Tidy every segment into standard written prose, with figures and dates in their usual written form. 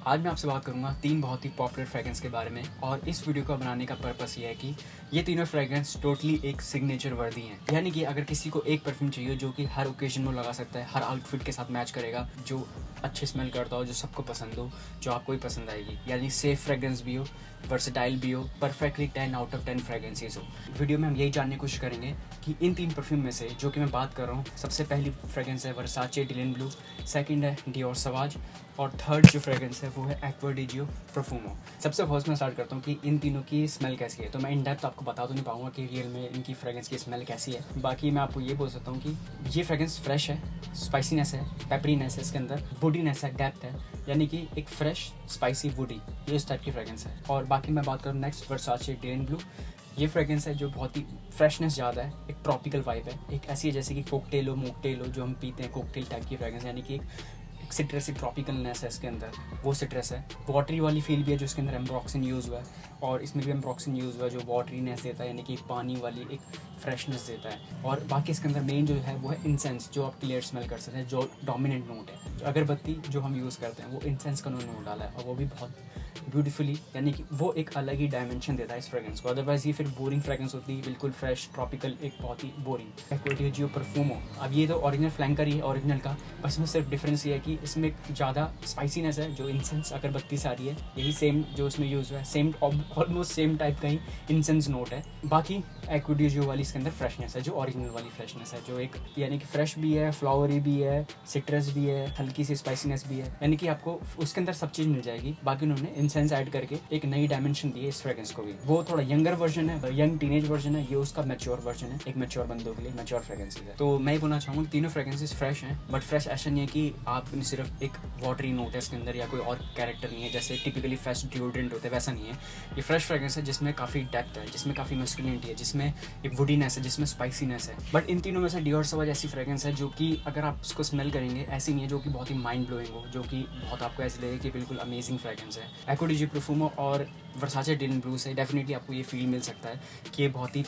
आज मैं आपसे बात करूंगा 3 बहुत ही पॉपुलर फ्रेग्रेंस के बारे में। और इस वीडियो को बनाने का पर्पस ये है कि ये तीनों फ्रेग्रेंस टोटली एक सिग्नेचर वर्दी हैं। यानी कि अगर किसी को एक परफ्यूम चाहिए जो कि हर ओकेजन में लगा सकता है, हर आउटफिट के साथ मैच करेगा, जो अच्छे स्मेल करता हो, जो सबको पसंद हो, जो आपको भी पसंद आएगी, यानी सेफ फ्रेग्रेंस भी हो, वर्सेटाइल भी हो, परफेक्टली 10 आउट ऑफ 10 फ्रेग्रेंसेस हो। वीडियो में हम यही जानने की कोशिश करेंगे कि इन 3 परफ्यूम में से जो कि मैं बात कर रहा हूँ, सबसे पहली फ्रेग्रेंस है वर्साचे डिलिन ब्लू, सेकंड है डियोर सवाज और थर्ड जो फ्रेग्रेंस है वो है एक्वा डी जियो प्रोफुमो। सबसे फर्स्ट मैं स्टार्ट करता हूँ कि इन तीनों की स्मेल कैसी है। तो मैं इन डेप्थ आपको बता तो नहीं पाऊंगा कि रियल में इनकी फ्रेग्रेंस की स्मेल कैसी है। बाकी मैं आपको ये बोल सकता हूँ कि ये फ्रेग्रेंस फ्रेश है, स्पाइसीनेस है, पेपरीनेस है, इसके अंदर वुडीनेस है, डेप्थ है, यानी कि एक फ्रेश स्पाइसी वुडी, ये इस टाइप की फ्रेग्रेंस है। और बाकी मैं बात करूँ नेक्स्ट वर्साचे डिलिन ब्लू, ये फ्रेग्रेंस है जो बहुत ही फ्रेशनेस ज़्यादा है, एक ट्रॉपिकल वाइब है, एक ऐसी है जैसे कि कोकटेल हो, मोकटेल हो, जो हम पीते हैं, कोकटेल टाइप की फ्रेग्रेंस, यानी कि एक सिट्रसी ट्रॉपिकलनेस है इसके अंदर, वो सिट्रस है। वाटरी वाली फील भी है जो इसके अंदर एम्ब्रॉक्सिन यूज़ हुआ है, और इसमें भी एम्ब्रॉक्सिन यूज़ हुआ है जो वाटरीनेस देता है, यानी कि पानी वाली एक फ्रेशनेस देता है। और बाकी इसके अंदर मेन जो है वो है इंसेंस, जो आप क्लियर स्मेल कर सकते हैं, जो डोमिनेंट नोट है। अगरबत्ती जो हम यूज़ करते हैं वो इंसेंस का नोट डाला है, और वो भी बहुत ब्यूटीफुली, यानी कि वो एक अलग ही डायमेंशन देता है इस फ्रेग्रेंस को। अदरवाइज ये फिर बोरिंग फ्रेग्रेंस होती है, बिल्कुल फ्रेश ट्रॉपिकल, एक बहुत ही बोरिंग। एक्वा डी जियो परफ्यूमो, अब ये तो ओरिजिनल फ्लैंकर ही है ओरिजिनल का, बस में सिर्फ डिफरेंस ये है कि इसमें ज़्यादा स्पाइसीनेस है, जो इंसेंस अगरबत्ती से आ रही है, यही सेम जो इसमें यूज़ हुआ है, सेम ऑलमोस्ट सेम टाइप का ही इंसेंस नोट है। बाकी एक्वा डी जियो वाली इसके अंदर फ्रेशनेस है, जो ओरिजिनल वाली फ्रेशनेस है, जो एक यानी कि फ्रेश भी है, फ्लावरी भी है, सिट्रस भी है, हल्की सी स्पाइसीनेस भी है, यानी कि आपको उसके अंदर सब चीज़ मिल जाएगी। बाकी उन्होंने इंसेंस ऐड करके एक नई डायमेंशन दी है इस फ्रेग्रेंस को भी। वो थोड़ा यंगर वर्जन है, यंग टीनेज वर्जन है, ये उसका मैच्योर वर्जन है, एक मैच्योर बंदों के लिए मैच्योर फ्रेग्रेंसेस है। तो मैं ये बोलना चाहूँगा तीनों फ्रेग्रेंसेस फ्रेश हैं, बट फ्रेश ऐसा नहीं है कि आप सिर्फ एक वाटरी नोट है इसके अंदर या कोई और कैरेक्टर नहीं है जैसे टिपिकली फ्रेश डिओड्रेंट होते हैं, वैसा नहीं है। ये फ्रेश फ्रेग्रेंस है जिसमें काफ़ी डेप्थ है, जिसमें काफ़ी मस्कुलिनिटी है, जिसमें एक वुडीनेस है, जिसमें स्पाइसीनेस है। बट इन तीनों में से डियोर सवाज ऐसी फ्रेग्रेंस है जो कि अगर आप उसको स्मेल करेंगे ऐसी नहीं है जो कि बहुत ही माइंड ब्लोइंग हो, जो कि बहुत आपको ऐसे लगे कि बिल्कुल अमेजिंग फ्रेग्रेंस है। एक्वा डी जियो प्रोफुमो और वर्साचे डिलिन ब्लू से डेफिनेटली आपको ये फील मिल सकता है कि ये बहुत ही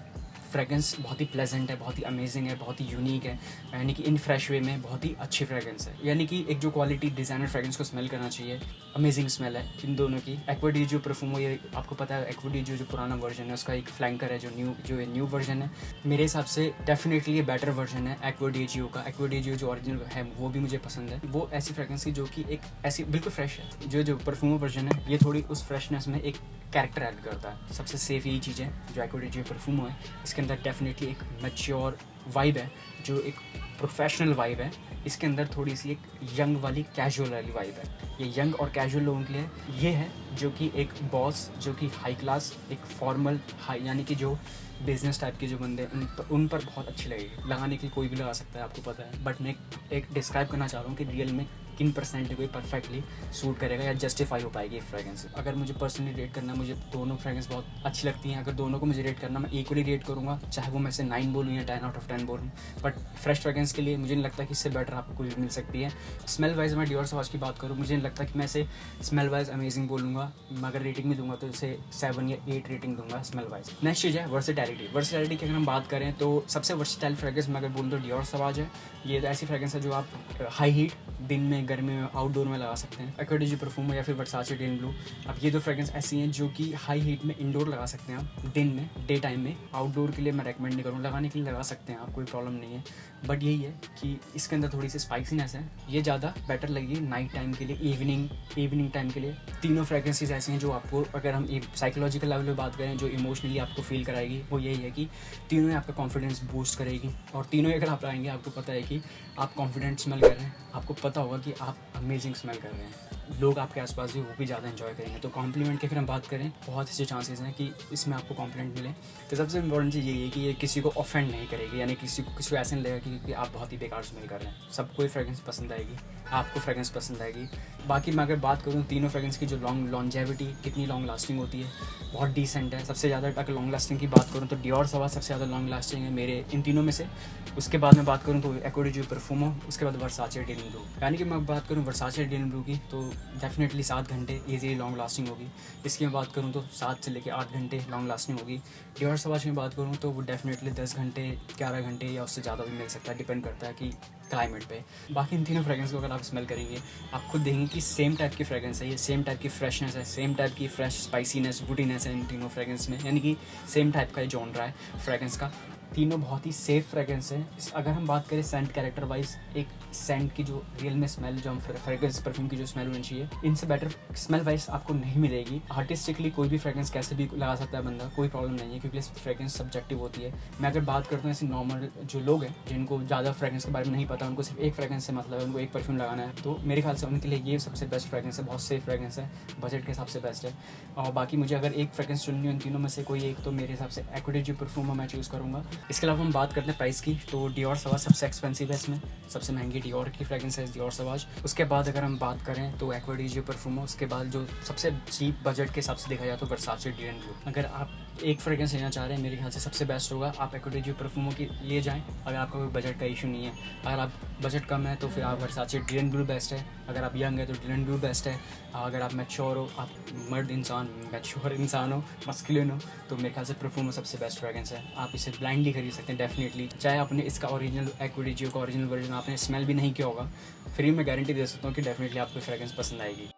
फ्रेग्रेंस बहुत ही प्लेजेंट है, बहुत ही अमेजिंग है, बहुत ही यूनिक है, यानी कि इन फ्रेश वे में बहुत ही अच्छी फ्रेग्रेंस है। यानी कि एक जो क्वालिटी डिज़ाइनर फ्रेग्रेंस को स्मेल करना चाहिए, अमेजिंग स्मेल है इन दोनों की। एक्वा डी जियो परफ्यूमो, ये आपको पता है एक्वा डी जियो जो पुराना वर्जन है उसका एक फ्लैंकर है, जो न्यू वर्जन है, मेरे हिसाब से डेफिनेटली ये बेटर वर्जन है एक्वा डी जियो का। एक्वा डी जियो जो ओरिजिनल है वो भी मुझे पसंद है, वो ऐसी फ्रेग्रेंस की जो कि एक ऐसी बिल्कुल फ्रेश है। जो परफ्यूमो वर्जन है ये थोड़ी उस फ्रेशनेस में एक कैरेक्टर ऐड करता है। सबसे सेफ यही चीज़ है जो एक्वा डी जियो परफ्यूमो है, इसके अंदर डेफिनेटली एक मैच्योर वाइब है, जो एक प्रोफेशनल वाइब है। इसके अंदर थोड़ी सी एक यंग वाली कैजुअल वाली वाइब है। ये यंग और कैजुअल लोगों के लिए ये है जो कि एक बॉस, जो कि हाई क्लास, एक फॉर्मल हाई, यानी कि जो बिजनेस टाइप के जो बंदे उन पर बहुत अच्छी लगेगी। लगाने के लिए कोई भी लगा सकता है, आपको पता है, बट मैं एक डिस्क्राइब करना चाह रहा हूँ कि रियल में किन परसेंट को परफेक्टली सूट करेगा या जस्टिफाई हो पाएगी ये फ्रेग्रेंस। अगर मुझे पर्सनली रेट करना, मुझे दोनों फ्रेग्रेंस बहुत अच्छी लगती हैं। अगर दोनों को मुझे रेट करना, मैं इक्वली रेट करूँगा, चाहे वो मैं से 9 बोलूँ या 10 आउट ऑफ 10 बोलूँ। बट फ्रेश फ्रेग्रेंस के लिए मुझे नहीं लगता कि इससे बेटर आपको कोई मिल सकती है। स्मेल वाइज मैं डियोर सवाज की बात करूँ, मुझे नहीं लगता कि मैं इसे स्मेल वाइज अमेजिंग बोलूँगा। मैं अगर रेटिंग भी दूंगा तो इसे 7 या 8 रेटिंग दूंगा स्मेल वाइज। नेक्स्ट चीज़ है वर्सेटैलिटी। वर्सेटैलिटी की अगर हम बात करें तो सबसे वर्सेटाइल फ्रेग्रेंस मैं अगर बोलूँ तो डियोर सवाज है। ये ऐसी फ्रेग्रेंस है जो आप हाई हीट, दिन में, गर्मी में, आउटडोर में लगा सकते हैं। एक्वा डी जियो परफ्यूमो या फिर वर्साचे डिलिन ब्लू, अब ये दो फ्रेग्रेंस ऐसी हैं जो कि हाई हीट में इंडोर लगा सकते हैं आप, दिन में, डे टाइम में। आउटडोर के लिए मैं रेकमेंड नहीं करूँ, लगाने के लिए लगा सकते हैं आप, कोई प्रॉब्लम नहीं है। बट यही है कि इसके अंदर थोड़ी सी स्पाइसीनेस है, ये ज़्यादा बेटर लगेगी नाइट टाइम के लिए, इवनिंग टाइम के लिए। तीनों फ्रेग्रेंसेस ऐसी हैं जो आपको, अगर हम साइकोलॉजिकल लेवल पे बात करें, जो इमोशनली आपको फील कराएगी, वो यही है कि तीनों आपका कॉन्फिडेंस बूस्ट करेगी। और तीनों अगर आप आएंगे, आपको पता है कि आप कॉन्फिडेंट स्मेल कर रहे हैं, आपको पता होगा कि आप अमेजिंग स्मेल कर रहे हैं, लोग आपके आसपास भी वो भी ज़्यादा एंजॉय करेंगे। तो कॉम्प्लीमेंट की अगर हम बात करें, बहुत अच्छे चांसेस हैं कि इसमें आपको कॉम्प्लीमेंट मिले। तो सबसे इंपॉर्टेंट चीज़ यही है कि ये किसी को ऑफेंड नहीं करेगी, यानी किसी को ऐसे नहीं लगेगा कि आप बहुत ही बेकार स्मेल कर रहे हैं। सबको फ्रेग्रेंस पसंद आएगी, आपको फ्रेग्रेंस पसंद आएगी। बाकी मैं अगर बात करूँ तीनों फ्रेग्रेंस की जो लॉन्जेविटी, कितनी लॉन्ग लास्टिंग होती है, बहुत डिसेंट है। सबसे ज़्यादा अगर लॉन्ग लास्टिंग की बात करूँ तो डियोर सवाज सबसे ज़्यादा लॉन्ग लास्टिंग है मेरे इन तीनों में से। उसके बाद मैं बात करूँ तो एक्वा डी जियो परफ्यूमो, उसके बाद वर्साचे डिलिन ब्लू। यानी कि मैं बात करूँ वर्साचे डिलिन ब्लू की, तो डेफिनेटली 7 घंटे ईजिली लॉन्ग लास्टिंग होगी। इसकी मैं बात करूँ तो 7 से लेकर 8 घंटे लॉन्ग लास्टिंग होगी। डियोर सवाज की बात करूँ तो वो डेफिनेटली 10 घंटे 11 घंटे या उससे ज़्यादा भी मिल सकता है, डिपेंड करता है कि क्लाइमेट पे। बाकी इन तीनों फ्रेगरेंस को अगर आप स्मेल करेंगे आप खुद देखेंगे कि सेम टाइप की फ्रेगरेंस है, ये सेम टाइप की फ्रेशनेस है, सेम टाइप की फ्रेश स्पाइसीनेस वुडीनेस है इन तीनों फ्रेगरेंस में, यानी कि सेम टाइप का जॉनरा है फ्रेगरेंस का। तीनों बहुत ही सेफ फ्रेगरेंस है। अगर हम बात करें सेंट कैरेक्टर वाइज, एक सेंट की जो रियल में स्मेल, जो हम फ्रेगरेंस परफ्यूम की जो स्मेल होनी चाहिए, इनसे बेटर स्मेल वाइज आपको नहीं मिलेगी। आर्टिस्टिकली कोई भी फ्रेगरेंस कैसे भी लगा सकता है बंदा, कोई प्रॉब्लम नहीं है, क्योंकि फ्रेगरेंस सब्जेक्टिव होती है। मैं अगर बात करता हूँ ऐसे नॉर्मल जो लोग हैं जिनको ज़्यादा फ्रेगरेंस के बारे में नहीं पता, उनको सिर्फ एक फ्रेगरेंस से मतलब है, उनको एक परफ्यूम लगाना है, तो मेरे ख्याल से उनके लिए ये सबसे बेस्ट फ्रेगरेंस है, बहुत सेफ फ्रेगरेंस है, बजट के हिसाब से बेस्ट है। और बाकी मुझे अगर एक फ्रेगरेंस चुननी हो इन तीनों में से कोई एक, तो मेरे हिसाब से एक्वाडे जो परफ्यूम मैं चूज़ करूँगा। इसके अलावा हम बात करते हैं प्राइस की, तो डियोर सवाज सबसे एक्सपेंसिव है, इसमें सबसे महंगी डियोर की फ्रेगरेंस है डियोर सवाज। उसके बाद अगर हम बात करें तो एक्वाडे जो परफ्यूम है, उसके बाद जो सबसे चीप बजट के हिसाब से देखा जाए तो वर्साचे डीएन ब्लू। अगर आप एक फ्रेगरेंस लेना चाह रहे हैं, मेरे ख्याल से सबसे बेस्ट होगा आप एक्वाडे जो परफ्यूमों की लिए जाएँ, अगर आपका कोई बजट का इशू नहीं है। अगर आप बजट कम है तो फिर आप वर्साचे डीएन ब्लू बेस्ट है, अगर आप यंग है तो डीएन ब्लू बेस्ट है, अगर आप मैच्योर हो, आप मर्द इंसान, मैच्योर इंसान हो, मस्कुलिन हो, तो मेरे ख्याल से परफ्यूम सबसे बेस्ट फ्रेगरेंस है। आप इसे ब्लाइंडली खरीद सकते हैं डेफिनेटली, चाहे आपने इसका ओरिजिनल एक्वाडे जियो का ओरिजिनल वर्जन आपने स्मेल भी नहीं किया होगा, फिर मैं गारंटी दे सकता हूँ कि डेफिनेटली आपको फ्रेगरेंस पसंद आएगी।